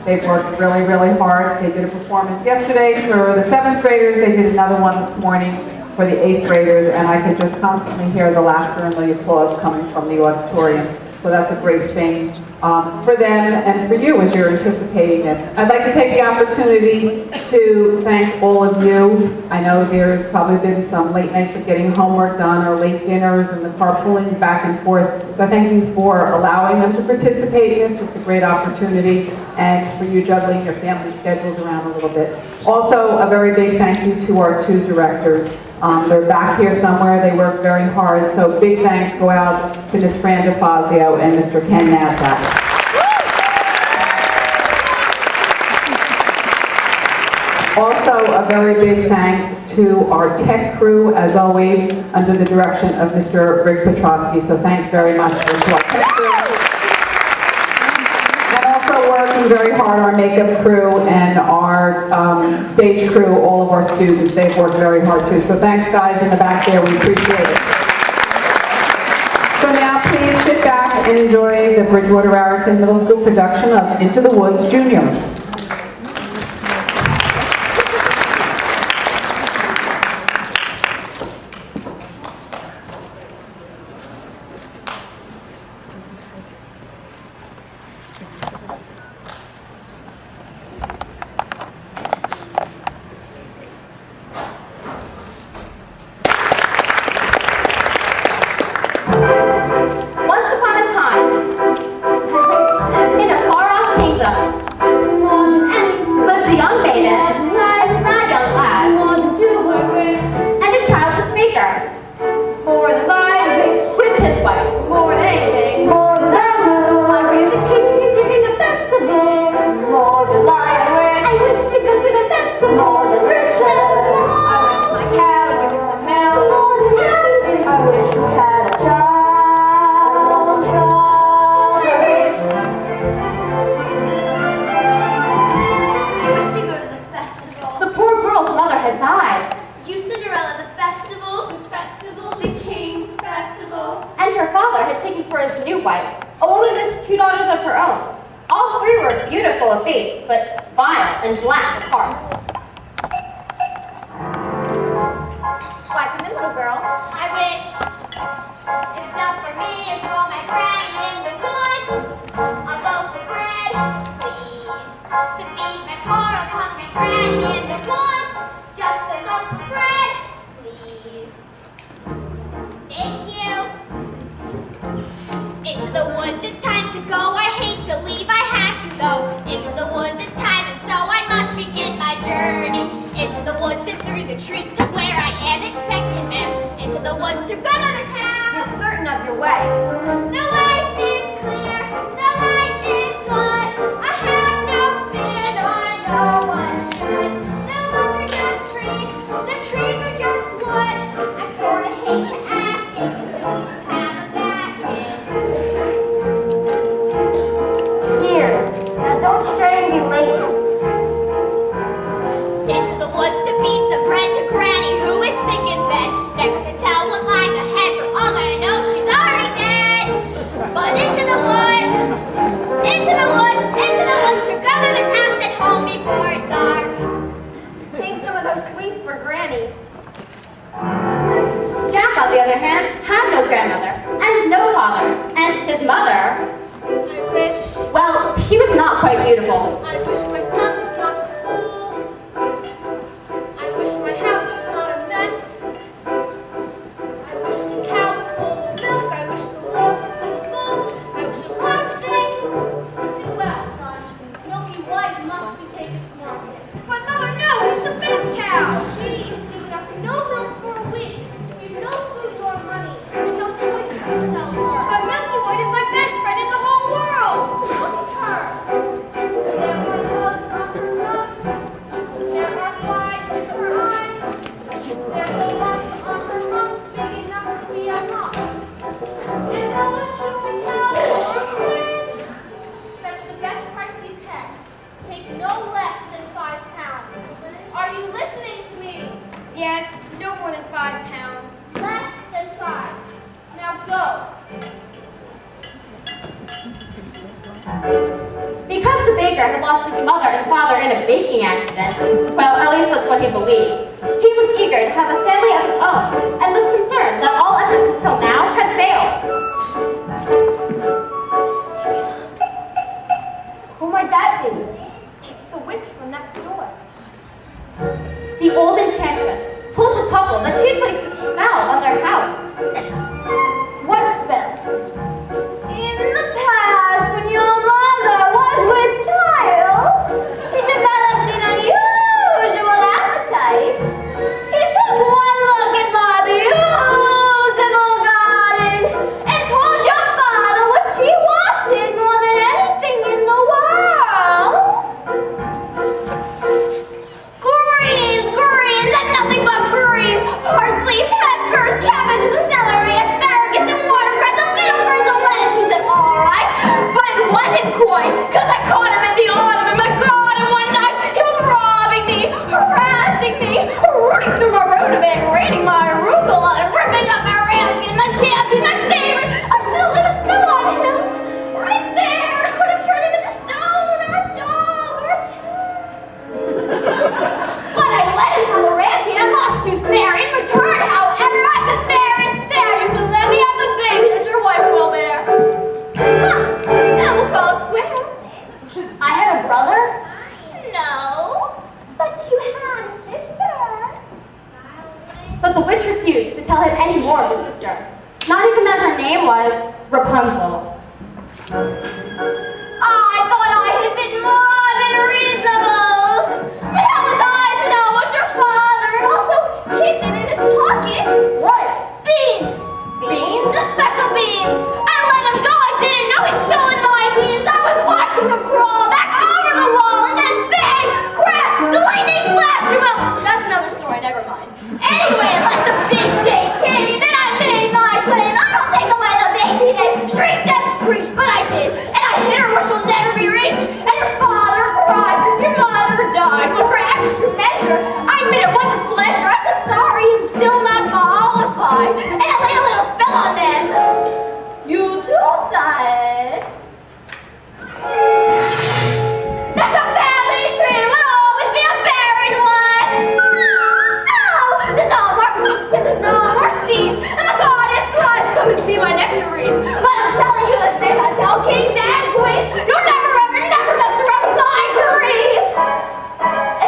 They've worked really, really hard. They did a performance yesterday for the 7th graders. They did another one this morning for the 8th graders, and I could just constantly hear the laughter and the applause coming from the auditorium. So that's a great thing for them and for you as you're anticipating this. I'd like to take the opportunity to thank all of you. I know there's probably been some late nights of getting homework done or late dinners and the carpooling back and forth. So thank you for allowing them to participate in this. It's a great opportunity, and for you juggling your family schedules around a little bit. Also, a very big thank you to our 2 directors. They're back here somewhere. They work very hard. So big thanks go out to Ms. Fran DeFazio and Mr. Ken Nazak. Also, a very big thanks to our tech crew, as always, under the direction of Mr. Rick Petrosky. So thanks very much to our tech crew. And also working very hard, our makeup crew and our stage crew, all of our students. They've worked very hard too. So thanks, guys, in the back there. We appreciate it. So now please sit back and enjoy the Bridgewater-Raritan Middle School production of Into the Woods Junior. big baker had lost his mother and father in a baking accident. Well, at least that's what he believed. He was eager to have a family of his own and was concerned that all efforts until now had failed. Who might that be? It's the witch from next door. The old enchantress told the couple that she had placed a spell on their house. What spell? In the past, when your mother was with child, she developed an unusual appetite. She took one look at my beautiful garden and told your father what she wanted more than anything in the world. Greens, and nothing but greens. Parsley, peppers, cabbages, and celery, asparagus, and watercress, and little birds and lettuce. He said, all right, but it wasn't quite, because I caught him in the autumn in my garden one night. He was robbing me, harassing me, rooting through my rutabaga, raiding my arugula, and ripping up my rampkin, my champion, my favorite. I should have lit a spell on him. Right there, could have turned him into stone, or a dog, or a child. But I let him have the rampant and lots to spare. In return, however, I said, fair is fair. You can let me have the baby that your wife will bear. Huh. Now we'll call it square. I had a brother? No. But you had a sister. But the witch refused to tell him any more of his sister. Not even that her name was Rapunzel. I thought I had been more than reasonable. But how was I to know what your father had also hidden in his pockets? What? Beans! Beans? The special beans! I let him go! I didn't know he'd stolen my beans! I was watching him crawl back over the wall and then bang! Crash! The lightning flash! Well, that's another story, never mind. Anyway, unless the big day came, then I made my claim. I don't take away the baby then! Shrieked and screeched, but I did! And I hit her where she'll never be reached! And your father cried! Your mother died! But for extra measure, I admit it was a pleasure. I said sorry and still not mollified. And I laid a little spell on them. You too, son. That your family tree would always be a barren one. So, there's no more peace and there's no more seeds. And my garden thrives. Come and see my nectarines. But I'm telling you the same I tell kings and queens. You'll never, ever, never mess around with my greens.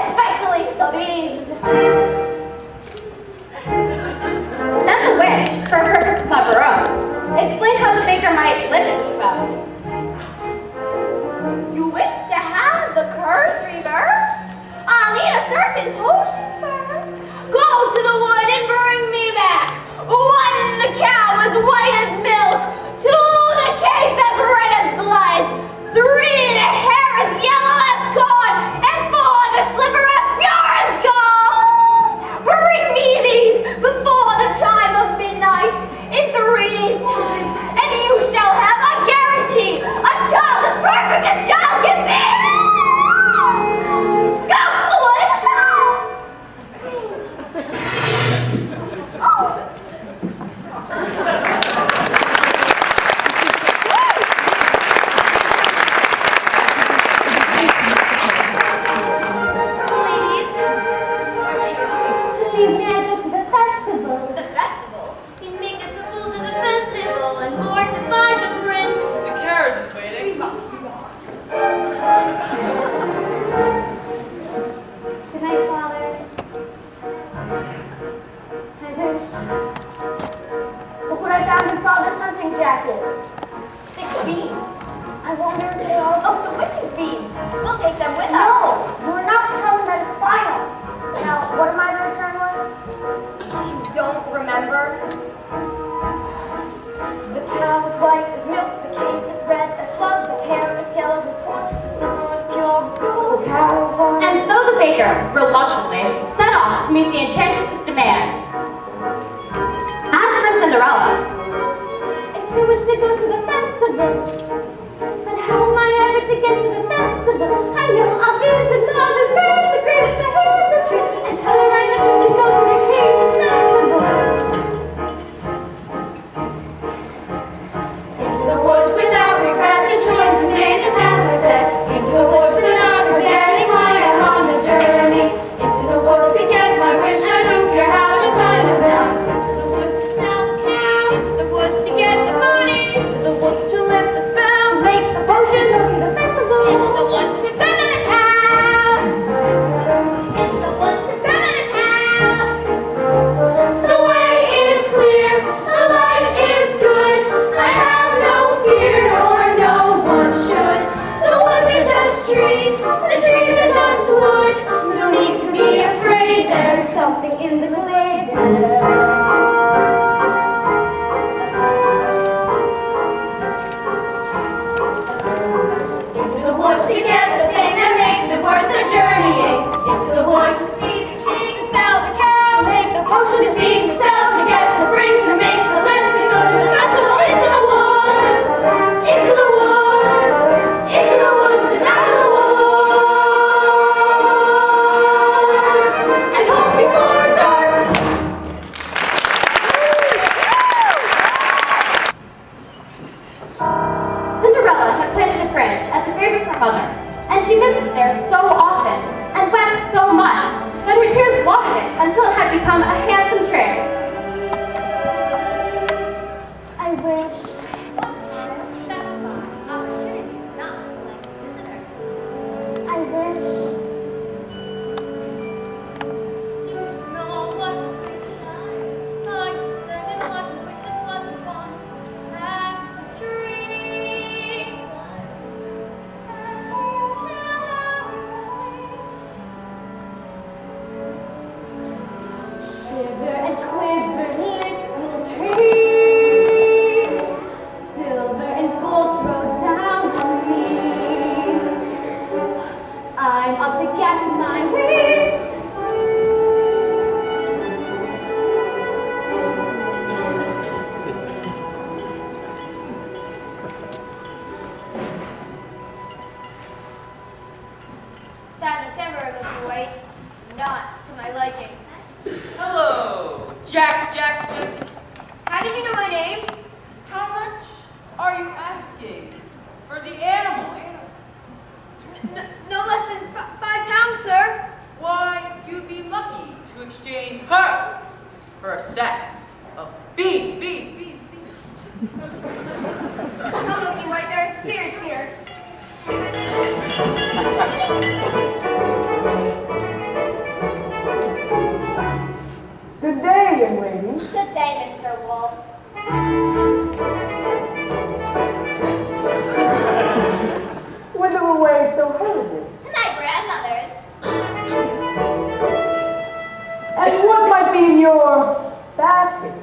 Especially the beans. Then the witch, for purposes of her own, explained how the baker might live in the spell. You wish to have the curse reversed? I'll need a certain potion first. Go to the wood and bring me back. One, the cow as white as milk. Two, the cape as red as blood. Three, the hair as yellow as corn. And four, the slipper as pure as gold. Bring me these before the chime of midnight in 3 days' time, and you shall have a guarantee, a child as perfect as child can be. Go to the wood. Oh. Reluctantly set off to meet the enchantress's demands. After her Cinderella, I still wish to go to the festival, but how am I ever to get to the festival? I know I'll visit Mother's grave, the grave with the hazel tree, and tell her I just wish to go to the king's festival. Into the woods without regret, the choice is made, the task is set. Into the woods she visited there so often and wept so much that her tears watered it until it had become a handsome tree. I wish. Specify opportunities not like visitor. I wish. Do you know what a wish? Are you certain what a wish is what a want? That's the tree. And you shall have your wish. Shiver and quiver, little tree. Silver and gold throw down on me. I'm off to get my wish. Silence ever, Milky Way. Not to my liking. Hello, Jack. How did you know my name? How much are you asking for the animal? No less than 5 pounds, sir. Why, you'd be lucky to exchange her for a sack of beans. Come, Milky Way, there are spirits here. Good day, young lady. Good day, Mr. Wolf. Whither away so hurriedly? To my grandmother's. And what might be in your basket?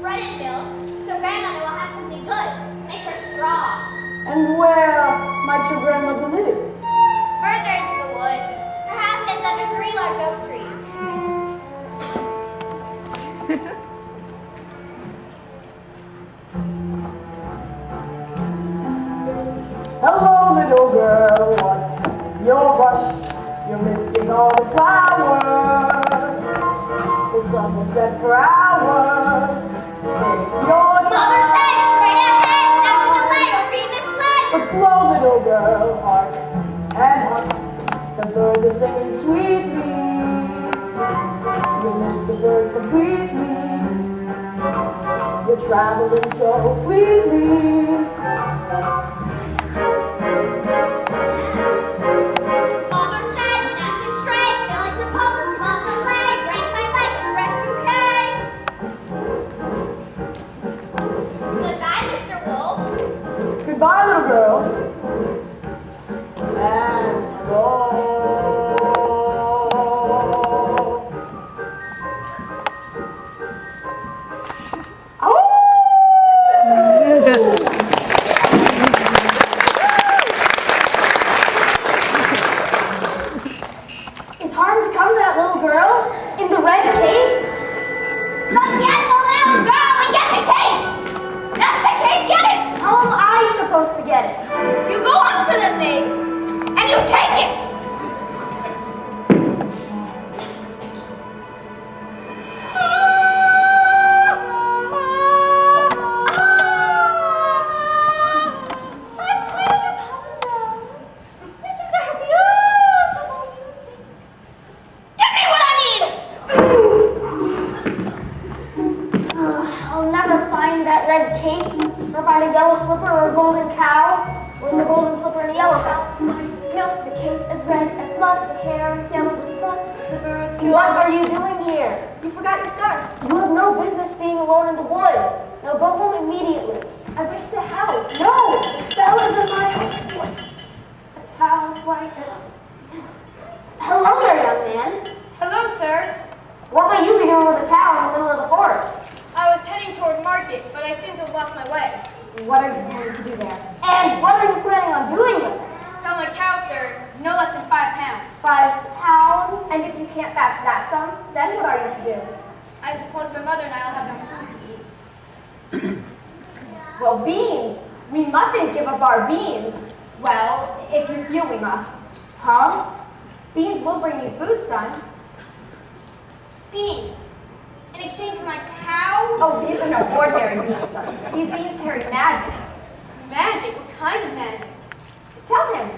Bread and milk, so grandmother will have something good to make her strong. And where might your grandmother live? Further into the woods, her house stands under 3 large oak trees. Hello, little girl, what's your rush? You're missing all the flowers. The sun will set for hours. Take your Mother time. said straight ahead, not to delay or be misled. But slow, little girl, hark and hush. The birds are singing sweetly. You miss the birds completely. You're traveling so fleetly. Mother said not to stray, still I suppose a small delay. Bringing my life a fresh bouquet. Goodbye, Mr. Wolf. Goodbye, little girl. And hello. Is harm to come to that little girl in the red cape? But get the little girl and get the cape! That's the cape, get it! How am I supposed to get it? You go up to the thing and you take it! I swear, Rapunzel. Listen to her beautiful music. Give me what I need! I'll never find that red cape, or find a yellow slipper or a golden cow, or the golden slipper and a yellow cow. Milk, the cape is red as blood, the hair is yellow as blood, the slipper is pure. What are you doing here? You forgot your scarf. You have no business being alone in the wood. Now go home immediately. I wish to help. No! The spell is in my foot. The cow's white as... Hello there, young man. Hello, sir. What might you be doing with a cow in the middle of the forest? I was heading toward market, but I seem to have lost my way. What are you planning to do there? And what are you planning on doing with it? Sell my cow, sir, no less than 5 pounds. 5 pounds? And if you can't match that sum, then what are you to do? I suppose my mother and I will have no food to eat. Well, beans. We mustn't give up our beans. Well, if you feel we must. Huh? Beans will bring you food, son. Beans. In exchange for my cow? Oh, these are no ordinary beans, son. These beans carry magic. Magic? What kind of magic? Tell him.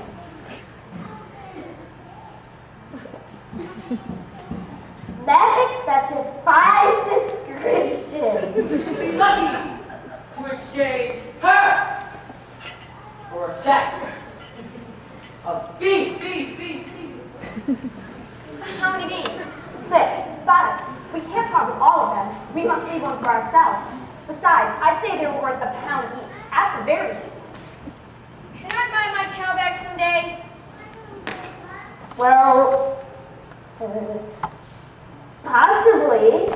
Magic that defies description. You'd be lucky to exchange her for a set of beans. How many beans? 6. 5. We can't probably all of them. We must leave one for ourselves. Besides, I'd say they were worth £1 each, at the very least. Can I buy my cow back someday? Well, possibly.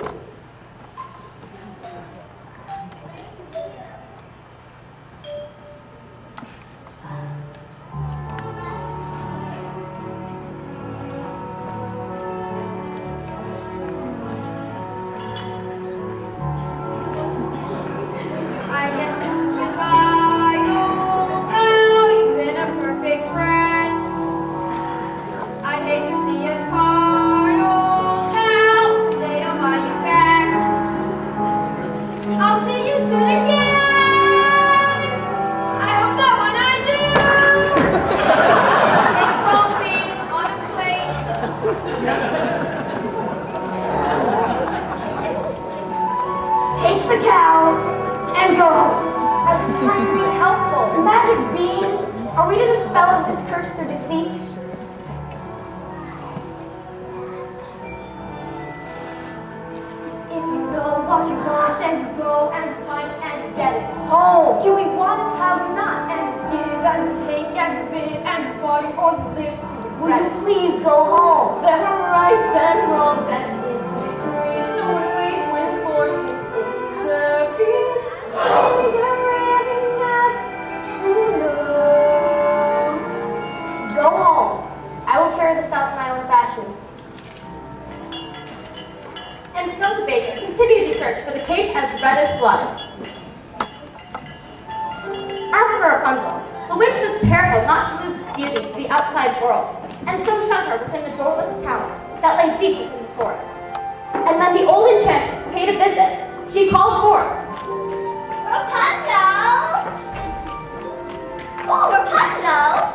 I guess this is goodbye, old pal. You've been a perfect friend. I'd hate to see us part, old pal. Someday I'll buy you back. I'll see you soon again. I hope that when I do, it won't be on a plate. Take the cow and go home. I was trying to be helpful. Magic beans? Are we to dispel this curse through deceit? If you know what you want, then you go and find it and you get it home. Do we want a child or not? And you give and you take and you bid and you party or you live to regret. Will you please go home? There are rights and wrongs and victories. No one waits when forcing intervenes. Is there any magic? Who knows? Go home. I will carry this out in my own fashion. And so the baker continued to search for the cape as red as blood. As for Rapunzel, the witch was careful not to lose this beauty to the outside world, and so shut her within the doorless tower that lay deep within the forest. And when the old enchantress paid a visit, she called forth, Rapunzel! Oh, Rapunzel!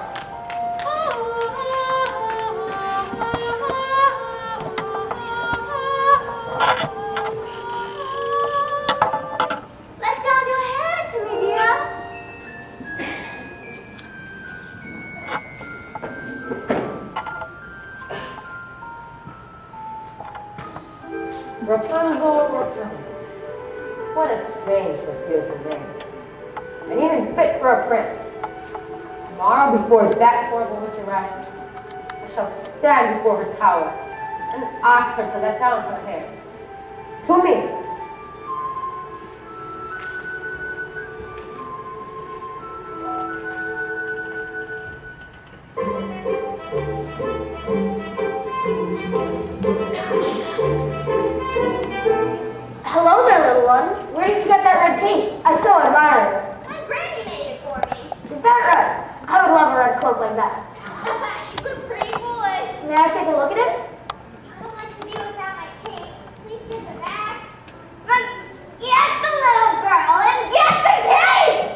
Let down your hair to me, dear. Rapunzel, Rapunzel. What a strange but beautiful name. And even fit for a prince. Tomorrow, before that horrible witch arrives, I shall stand before her tower and ask her to let down her hair. To me. Hello there, little one. Where did you get that red cape? I so admire it. My granny made it for me. Is that right? I would love a red cloak like that. You look pretty foolish. May I take a look at it? I don't like to be without my cape. Please give it back. Then get the little girl and get the cape!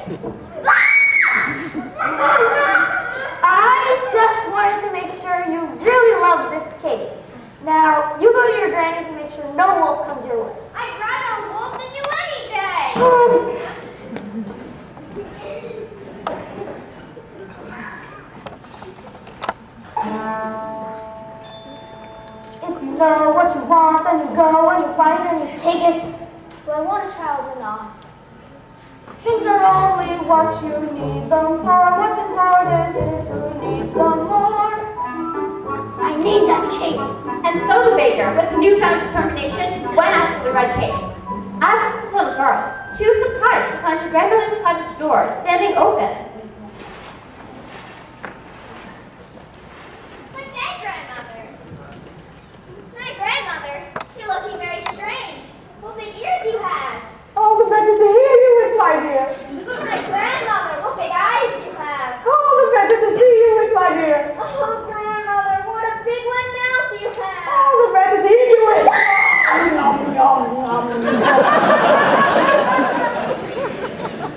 I just wanted to make sure you really love this cape. Now, you go to your granny's and make sure no wolf comes your way. I'd rather a wolf than you any day. If you know what you want, then you go and you find it and you take it. Do I want a child or not? Things are only what you need them for. What's important is who needs them more. I need that cape. and so the baker, with newfound determination, went after the red cape. As for the little girl, she was surprised to find her grandmother's cottage door standing open. Good day, grandmother. My grandmother, you're looking very strange. What big ears you have. All the better to hear you with, my dear. My grandmother, what big eyes you have. All the better to see you with, my dear. Oh, grandmother, what a big one mouth you have. All the better to eat you with.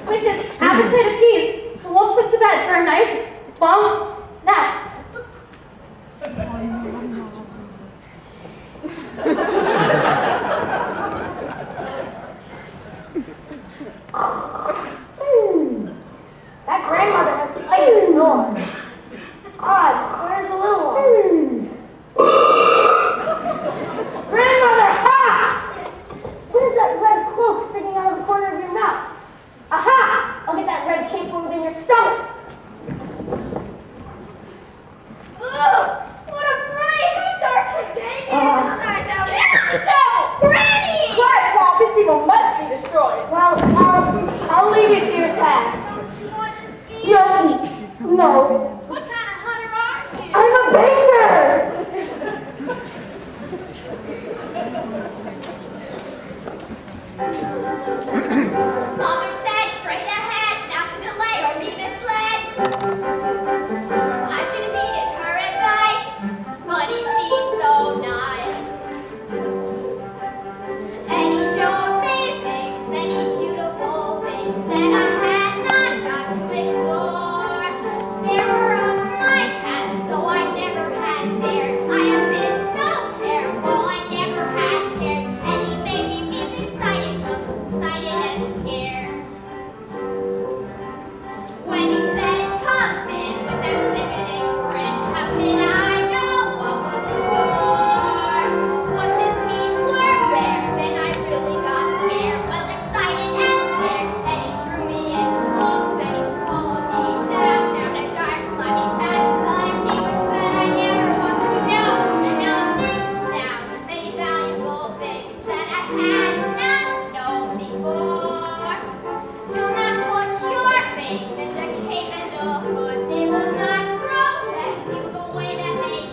With his appetite appeased, the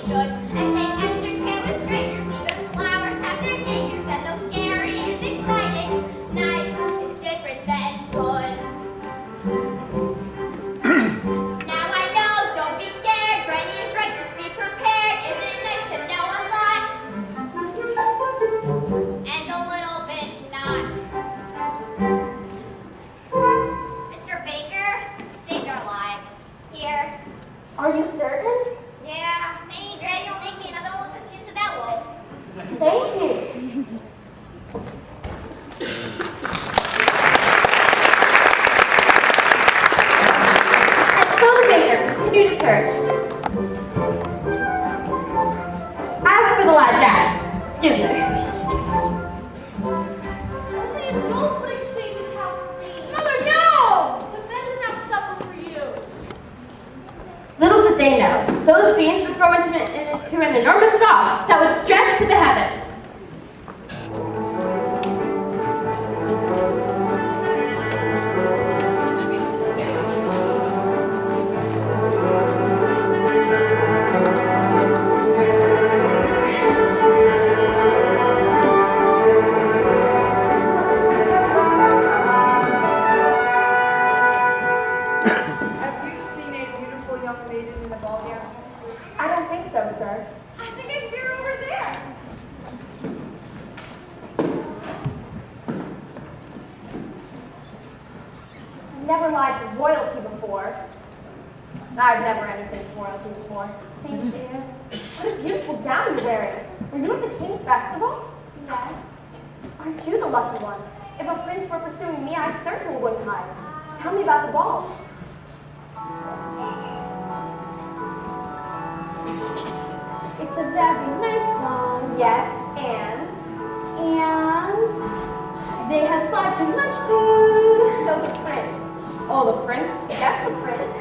should. And take extra care with strangers, even flowers have their dangers. And though scary is exciting, nice is different than good. Now I know, don't be scared. Granny is right, just be prepared. Isn't it nice to know a lot? And a little bit not. Mr. Baker, you saved our lives. Here. Are you certain? Yeah, maybe Granny will make me another one with the skins of that wolf. Thank you. And so the baker continued to search. As for the lad Jack, excuse me. Don't put exchange account for me. Mother, no! To bed and have supper for you. Little did they know, those beans would grow into an enormous stalk that would stretch to the heavens. Have you seen a beautiful young maiden in a ball gown? I don't think so, sir. I think I see her over there. I've never lied to royalty before. I've never anything to royalty before. Thank you. What a beautiful gown you're wearing. Were you at the King's Festival? Yes. Aren't you the lucky one? If a prince were pursuing me, I certainly wouldn't hide. Tell me about the ball. It's a very nice ball, yes, and they have far too much food. Oh, the prince. Oh, the prince? Yes, the prince.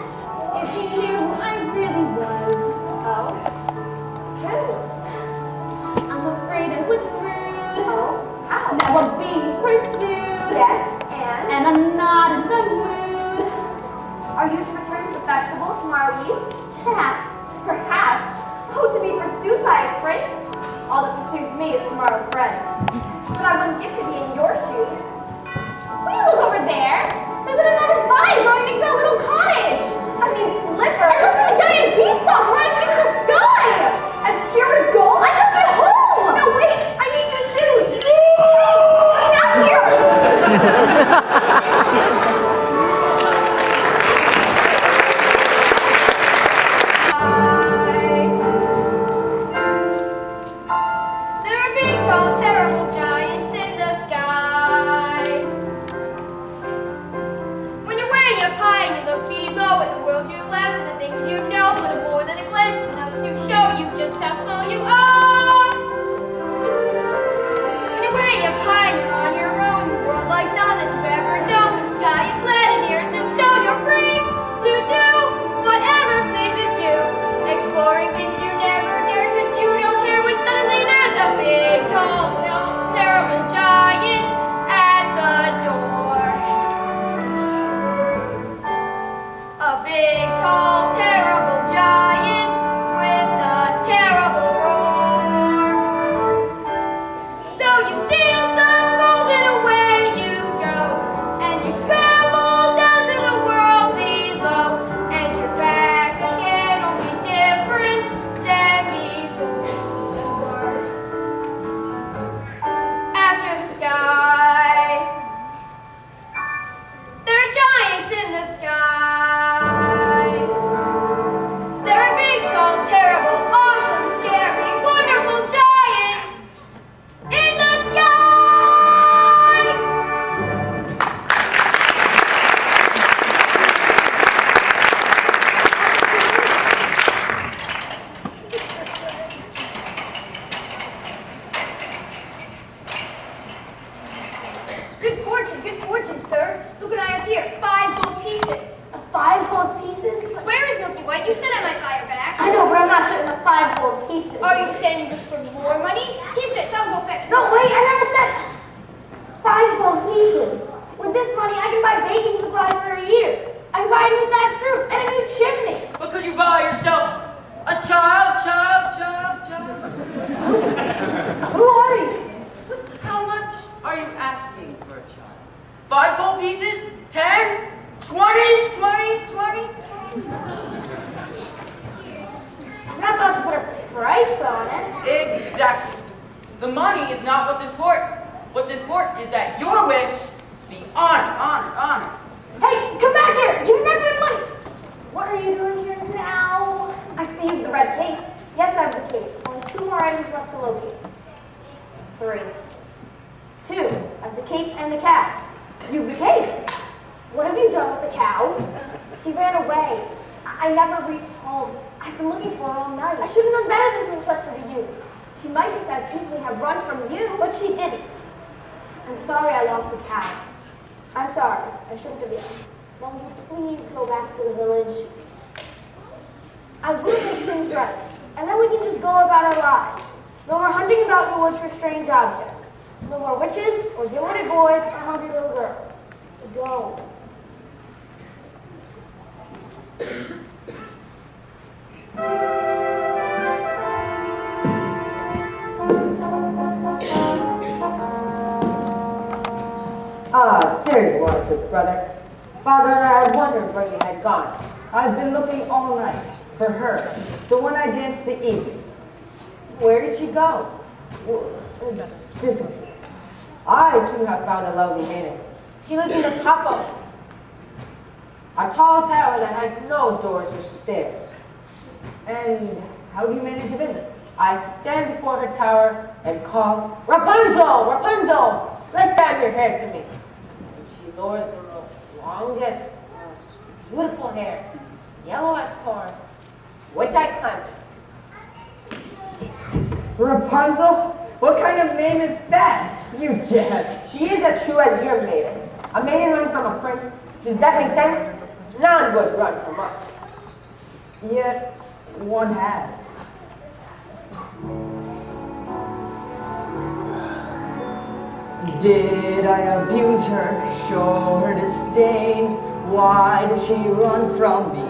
If he knew who I really was. Oh? Who? I'm afraid I was rude. Oh? How? Now I'm being pursued. Yes, and I'm not in the mood. Are you to return to the festival tomorrow eve? Perhaps. Perhaps? Oh, to be pursued by a prince? All that pursues me is tomorrow's bread. But I wouldn't give to be in your shoes. Will you look over there? There's an enormous vine growing next to that little cottage. I mean, slipper. It looks like a giant beanstalk rising into the sky. As pure as gold. I just get home. No, wait. I need your shoes. Not here. There are big, tall, terrible giants in the sky. When you're wearing a pie and you look below at the world you left and the things you know, little more than a glance enough to show you just how small you are. When you're wearing a pie and you're on your own, a world like none that you've ever known. The sky is lead and the earth is stone. You're free to do whatever pleases you, exploring things you never dared, 'cause you don't care when suddenly there's a big, tall, terrible giant at the door. A big, tall, terrible giant with a terrible roar. So you steal some gold and away you go, and you scramble down to the world below, and you're back again, only different than before. After the sky, there are giants in the sky. There are big, tall, terrible, awesome, scary, wonderful giants in the sky. Good fortune, sir. Look what I have here, 5 gold pieces. 5 gold pieces? Where is Milky White? You said I might buy her back. I know, but I'm not certain of 5 gold pieces. Are you saying you wish for more money? Keep this, I'll go fetch No, more. wait, I never said 5 gold pieces. With this money, I can buy baking supplies for a year. I can buy a new thatched roof and a new chimney. But could you buy yourself a child? 5 gold pieces? 10? 20? 20? 20? I'm not about to put a price on it. Exactly. The money is not what's important. What's important is that your wish be honored, honored, honored. Hey, come back here! Give me back my money! What are you doing here now? I see you have the red cape. Yes, I have the cape. Only 2 more items left to locate. 3. 2. I have the cape and the cow. You have the cape. What have you done with the cow? She ran away. I never reached home. I've been looking for her all night. I should have known better than to entrust her to you. She might just as easily have run from you, but she didn't. I'm sorry I lost the cow. I'm sorry. I shouldn't have yelled. Won't you please go back to the village? I will make things right, and then we can just go about our lives. No more hunting about the woods for strange objects. No more witches, or dim-witted boys, or hungry little girls. Go. Ah, there you are, good brother. Father and I had wondered where you had gone. I've been looking all night for her, the one I danced the evening. Where did she go? Disappeared. I, too, have found a lovely maiden. She lives in the top of a tall tower that has no doors or stairs. And how do you manage to visit? I stand before her tower and call, Rapunzel! Rapunzel! Let down your hair to me. And she lowers the most longest, most beautiful hair, yellow as corn, which I climb to. Rapunzel? What kind of name is that? You jest. She is as true as your maiden. A maiden running from a prince. Does that make sense? None would run from us. Yet one has. Did I abuse her, show her disdain? Why does she run from me?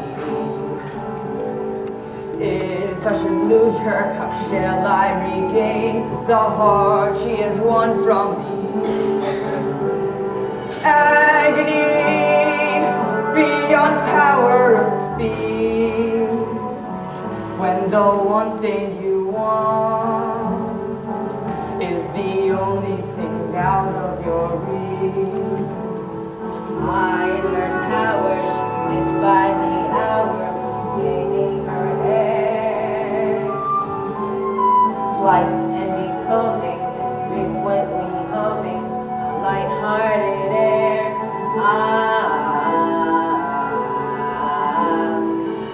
If I should lose her, how shall I regain the heart she has won from me? Agony beyond power of speech, when the one thing you want is the only thing out of your reach. I in her tower, she sits by the hour, taining her hair. Blithe and becoming, and frequently humming a light-hearted air.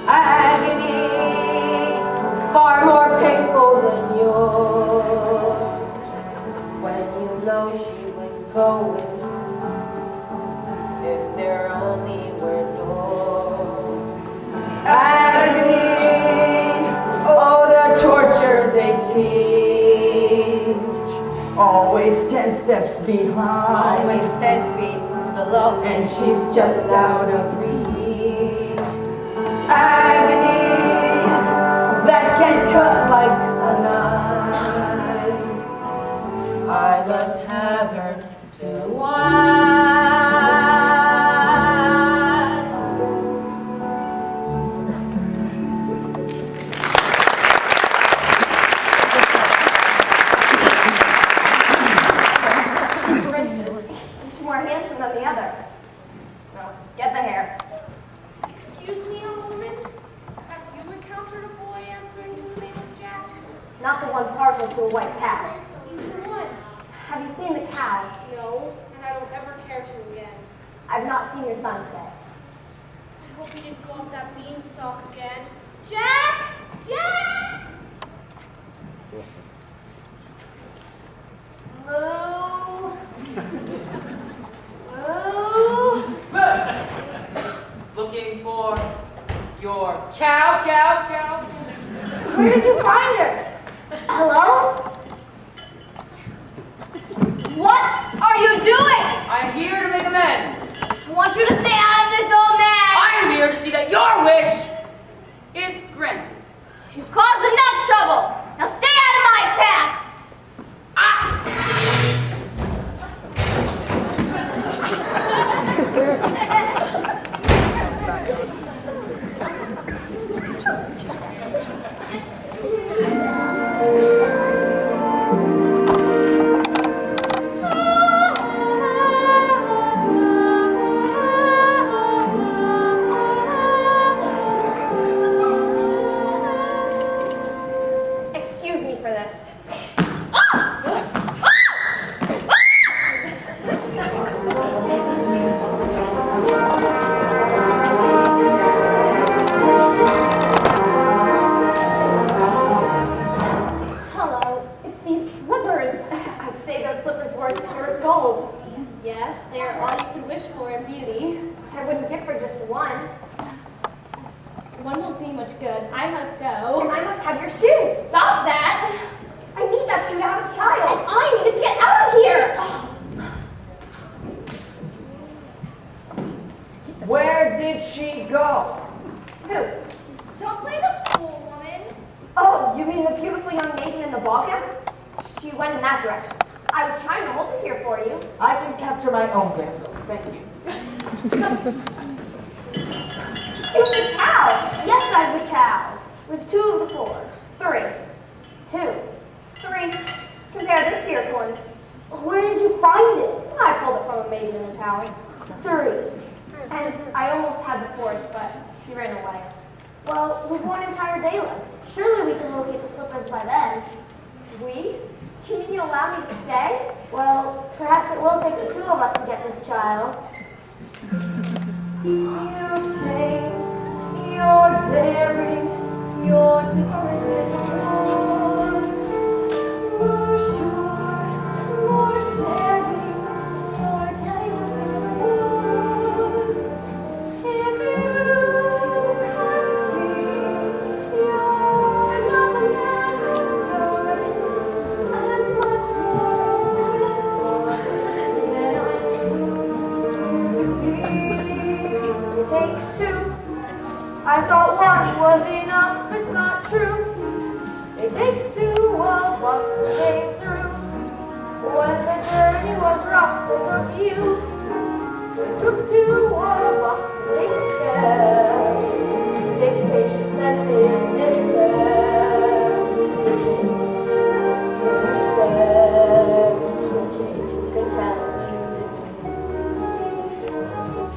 Agony, far more painful than yours, when you know she would go with you, if there only were doors. Agony, oh the torture they teach, always 10 steps behind, always 10 feet below, and she's just out of reach. Agony that can cut like a knife, I must have her to wife. Each more handsome than the other. Well, get the hair. Excuse me, young woman. Have you encountered a boy answering to the name of Jack? Not the one partial to a white cow. He's the one. Have you seen the cow? No, and I don't ever care to again. I've not seen your son today. I hope he didn't go up that beanstalk again. Jack! Jack! Moo. Moo. Looking for your cow. Where did you find her? Hello? What are you doing? I'm here to make amends. I want you to stay out of this, old man. I'm here to see that your wish is granted. You've caused enough trouble. Now stay out of my path. for this. Hello, it's these slippers. I'd say those slippers were as pure as gold. Yes, they are all you could wish for in beauty. I wouldn't give for just one. One won't do you much good. I must go. And I must have your shoes. Stop that! I need that shoe to have a child. And I needed to get out of here! Where did she go? Who? Don't play the fool, woman. Oh, you mean the beautiful young maiden in the ball gown? She went in that direction. I was trying to hold her here for you. I can capture my own damsel. Thank you. It's a cow. Yes, I've a cow. With 2 of the 4. 3. 2. 3. Compare this to your corn. Where did you find it? I pulled it from a maiden in the tower. 3. And I almost had the 4th, but she ran away. Well, we've one entire day left. Surely we can locate the slippers by then. We? You mean you allow me to stay? Well, perhaps it will take the 2 of us to get this child. You've changed, you're daring, you're different in moods. More sure, more sharing, more kindness in the woods. If you could see, you're not the man who stories, and much more than I knew to be. It takes 2. I thought 1 was enough, it's not true. It takes 2 of us who came through. When the journey was rough, it took you. It took 2 of us, it takes care. It takes patience and fear and despair. To change, to despair. To change, you can tell you didn't.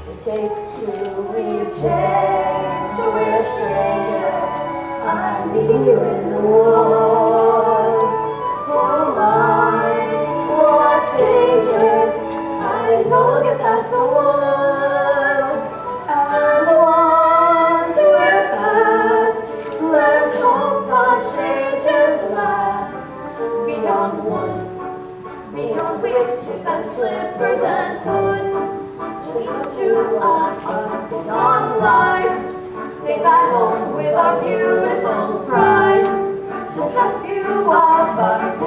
It takes 2, we've changed, we're strangers. I'm meeting you in the woods. Oh my, what dangers. I know we'll get past the woods. And once we're past, let's hope our changes last. Beyond woods, beyond witches and slippers and hoods. Just the 2 of us beyond lies. Safe at home with our beautiful prize. Just a few of us, it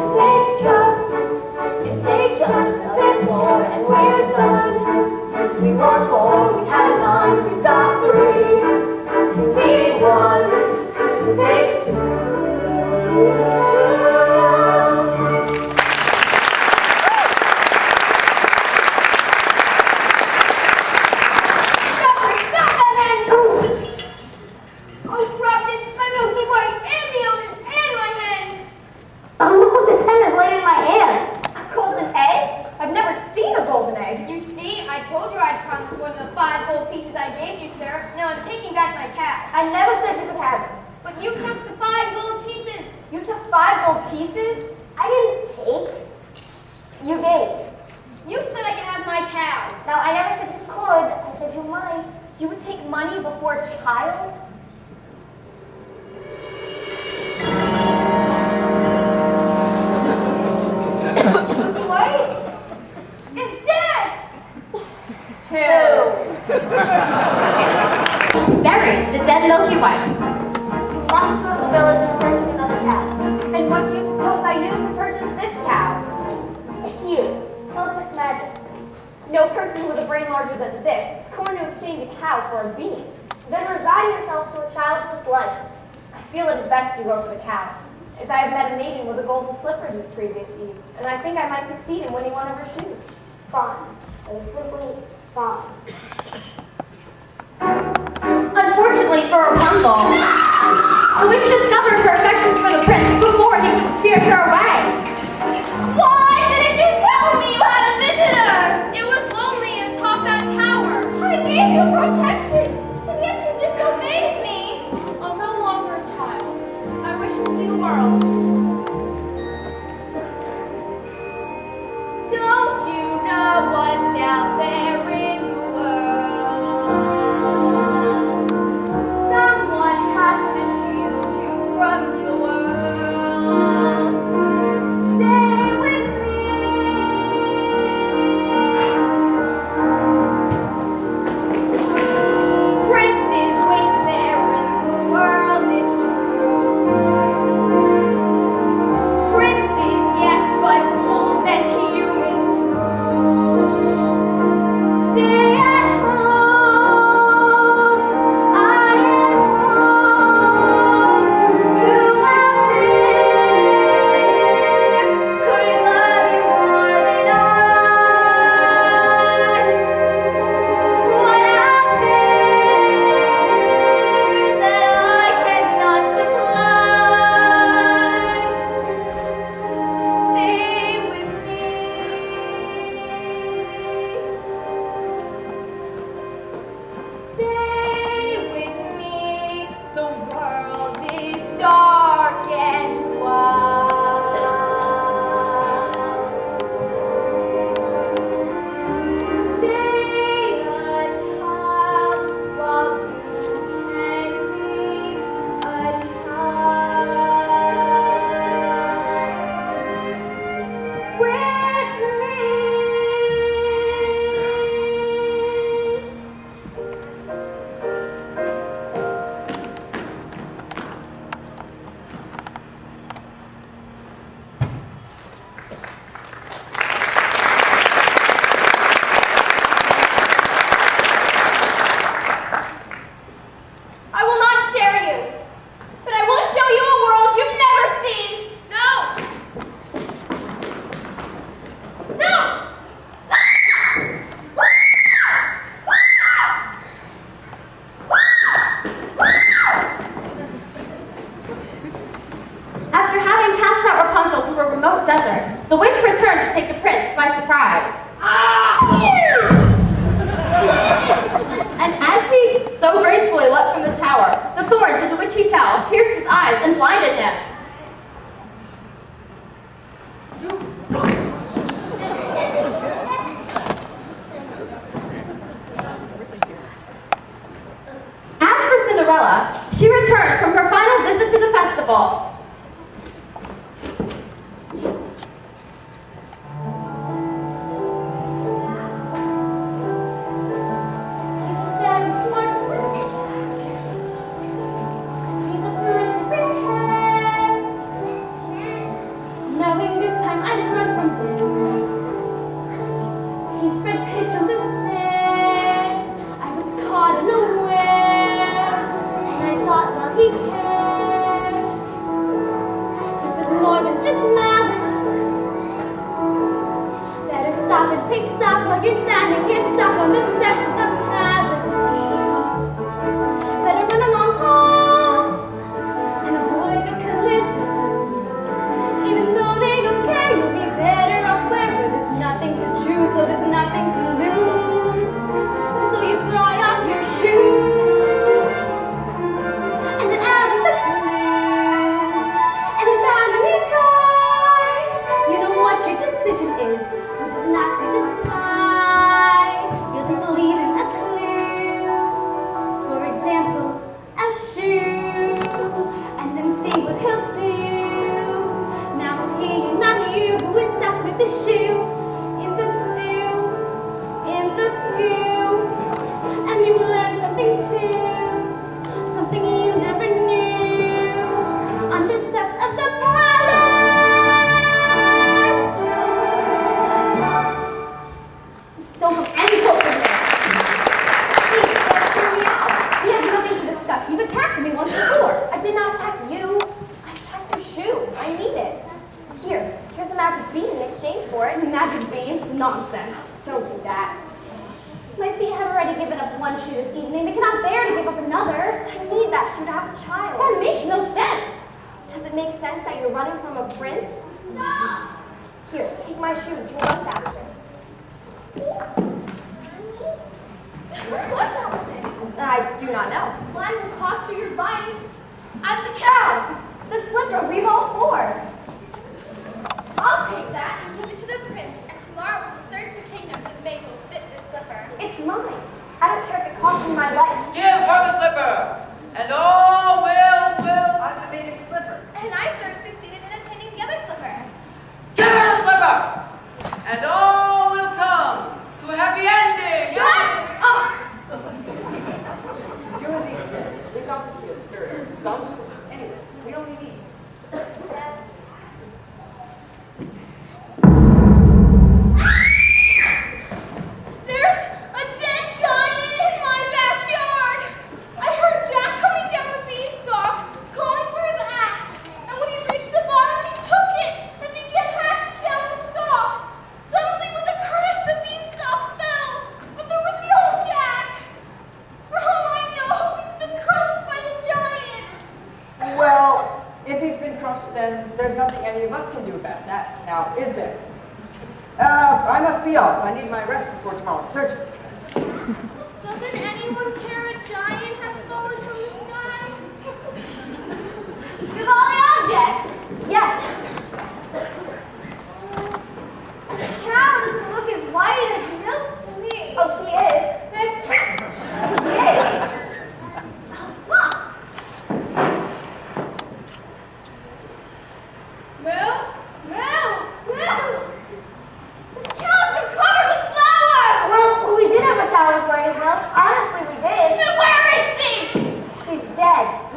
takes just a bit more and we're done. We want more, we had 9, we've got 3. We need 1, it takes 2. I never said you could have it. But you took the 5 gold pieces. You took 5 gold pieces? I didn't take. You gave. You said I could have my cow. Now, I never said you could. I said you might. You would take money before a child? What? Is dead. 2. Bury the dead Milky Whites. You must go to the village and search for another cow. And what do you propose I use to purchase this cow? Here. Tell them it's magic. No person with a brain larger than this is going to exchange a cow for a bean. Then resign yourself to a childless life. I feel it is best you go for the cow, as I have met a maiden with a golden slipper these previous eves, and I think I might succeed in winning one of her shoes. Fine. It is simply fine. Unfortunately for Rapunzel, the witch discovered her affections for the prince before he could spirit her away. Why didn't you tell me you had a visitor? It was lonely atop that tower. I gave you protection, and yet you disobeyed me. I'm no longer a child. I wish to see the world. remote desert, the witch returned to take the prince by surprise. And as he so gracefully leapt from the tower, the thorns into which he fell pierced his eyes and blinded him. As for Cinderella, she returned from her final visit to the festival.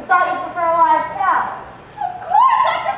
Thought you'd prefer a live cow. Of course I prefer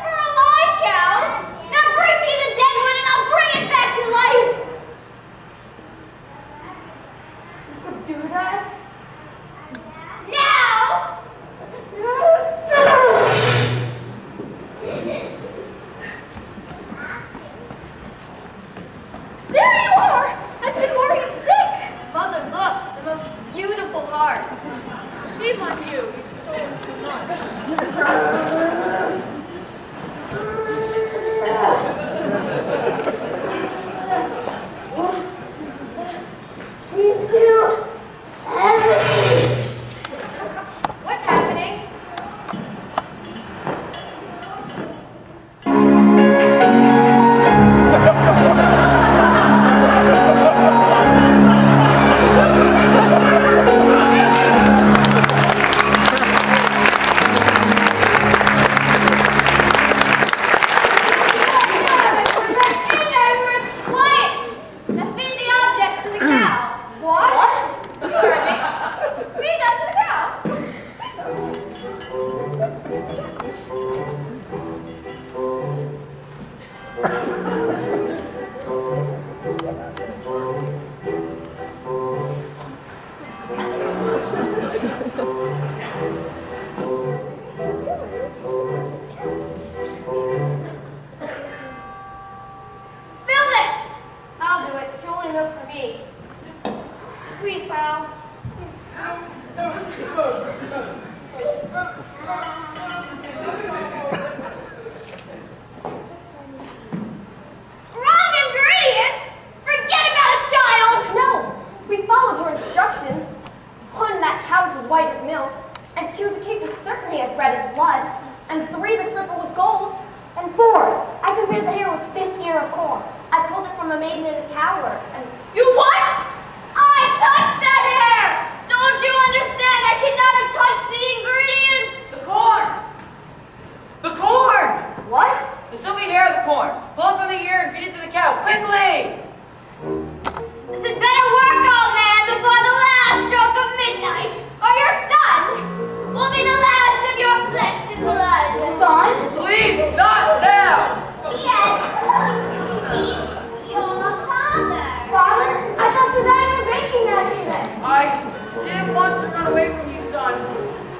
from a maiden in a tower, and... You what? I touched that hair! Don't you understand? I cannot have touched the ingredients! The corn! The corn! What? The silky hair of the corn. Pull it from the ear and feed it to the cow, quickly! This had better work, old man, before the last stroke of midnight, or your son will be the last of your flesh and blood. Son? Please, not now! Yes, meet your father. Father? I thought you died for making that shit. I didn't want to run away from you, son,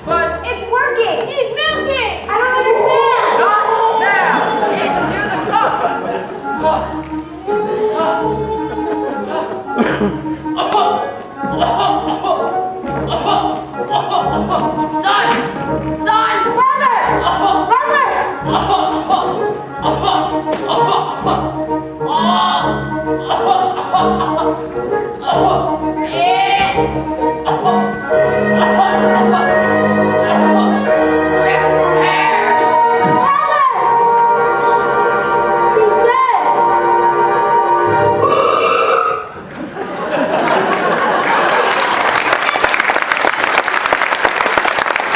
but It's working. She's milking. I don't understand. not now! Into the cup! Son! Son!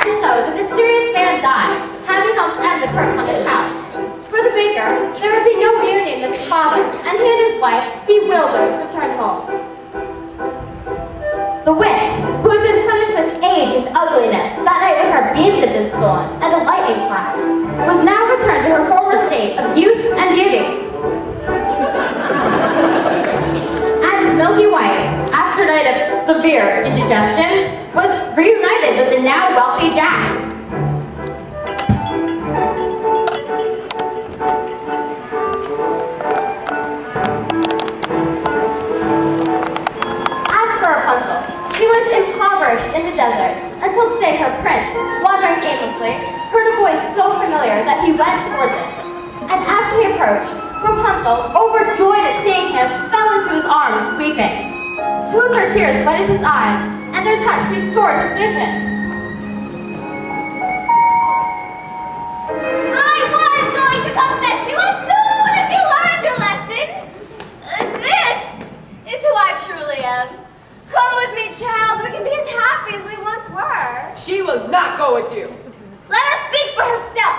And so, the mysterious man died, having helped end the curse on his house. For the baker, there would be no reunion with his father, and he and his wife, bewildered, returned home. The witch, who had been punished with age and ugliness that night when her beans had been stolen and a lightning flash, was now returned to her former state of youth and beauty. And his milky wife, after a night of severe indigestion, was reunited with the now wealthy Jack. As for Rapunzel, she lived impoverished in the desert until the day her prince, wandering aimlessly, heard a voice so familiar that he went towards it. And as he approached, Rapunzel, overjoyed at seeing him, fell into his arms, weeping. Two of her tears wetted his eyes, and their touch restored his vision. I was going to come fetch you as soon as you learned your lesson. This is who I truly am. Come with me, child. We can be as happy as we once were. She will not go with you. Let her speak for herself.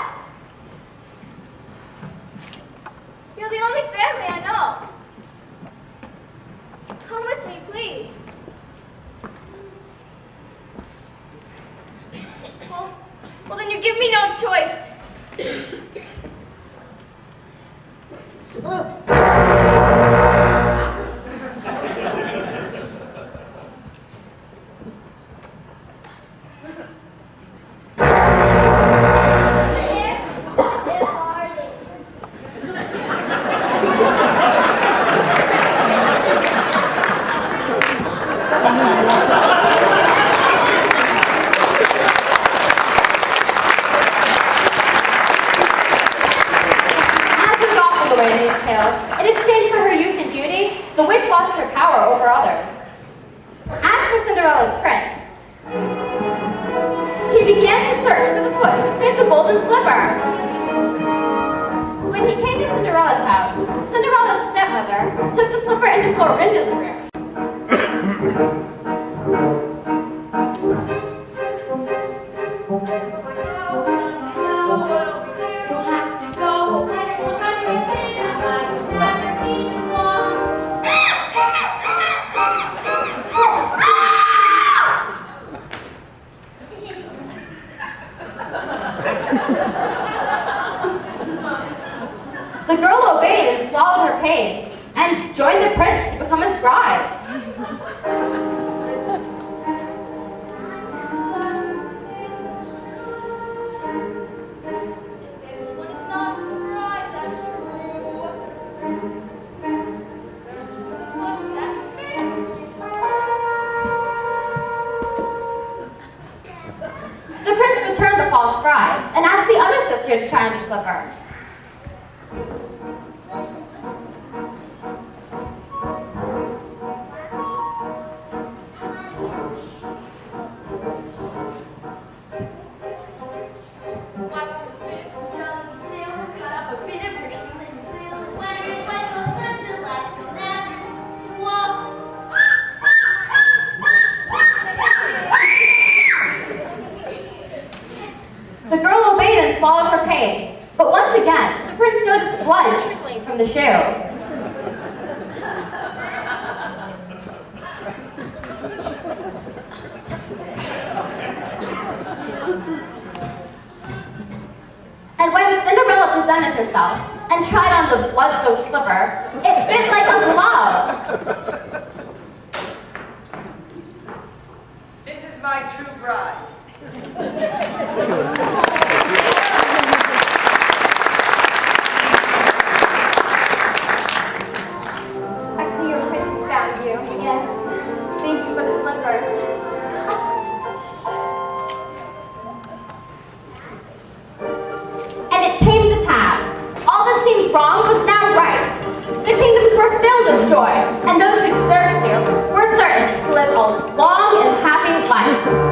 You're the only family I know. Come with me, please. Well, then you give me no choice. As is often the way in these tales, in exchange for her youth and beauty, the witch lost her power over others. As for Cinderella's prince, he began his search for the foot to fit the golden slipper. When he came to Cinderella's house, Cinderella's stepmother took the slipper into Florinda's room. The girl obeyed and swallowed her pain, and joined the prince to become his bride. This one is not the bride, that's true. Search for the foot that fits. The prince returned the false bride, and asked the other sisters to try on the slipper. Cut up a bit of green and blue, and when it went, was such a light. from the shoe. And when Cinderella presented herself and tried on the blood-soaked slipper, it fit like a glove. This is my true bride. I see your princess found you. Yes. Thank you for the slipper. And it came to pass. All that seemed wrong was now right. The kingdoms were filled with joy, and those who deserved to were certain to live a long and happy life.